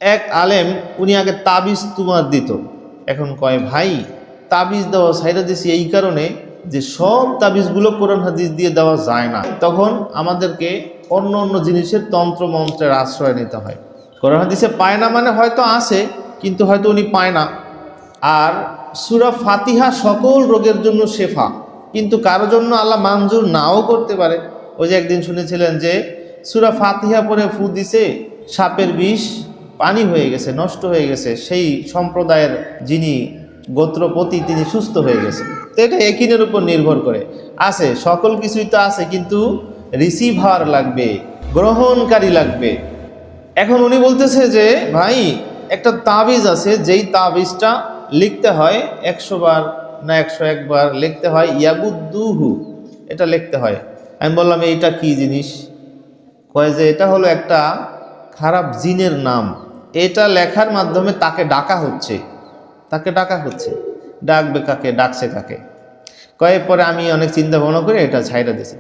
এক আলেম উনি আগে তাবিজ তোমার দিত, এখন কয় ভাই তাবিজ দেওয়া ছাইরা দিছি এই কারণে যে সব তাবিজগুলো কোরআন হাদিস দিয়ে দেওয়া যায় না, তখন আমাদেরকে অন্য অন্য জিনিসের তন্ত্র মন্ত্রের আশ্রয় নিতে হয়। কোরআন হাদিসে পায় না মানে হয়তো আছে, কিন্তু হয়তো উনি পায় না। আর সূরা ফাতিহা সকল রোগের জন্য শেফা, কিন্তু কারো জন্য আল্লাহ মঞ্জুর নাও করতে পারে। ওই যে একদিন শুনেছিলেন যে সূরা ফাতিহা পরে ফু দিছে, সাপের বিষ পানি হয়ে গেছে, নষ্ট হয়ে গেছে, সেই সম্প্রদায়ের যিনি গোত্রপতি তিনি সুস্থ হয়ে গেছে। তো এটা একিনের উপর নির্ভর করে আছে, সকল কিছুই তো আছে, কিন্তু রিসিভার লাগবে, গ্রহণকারী লাগবে। এখন উনি বলতেছে যে ভাই একটা তাবিজ আছে, যেই তাবিজটা লিখতে হয় 100 বার না 101 বার লিখতে হয়, ইয়াবুদ্দুহু, এটা লিখতে হয়। আমি বললাম এইটা কি জিনিস? কয় যে এটা হলো একটা খারাপ জিনের নাম, এটা লেখার মাধ্যমে তাকে ডাকা হচ্ছে, তাকে ডাকা হচ্ছে। ডাকবে কাকে? ডাকছে কাকে? কয়েক পরে আমি অনেক চিন্তা ভাবনা করে এটা ছাইড়া দিয়েছি।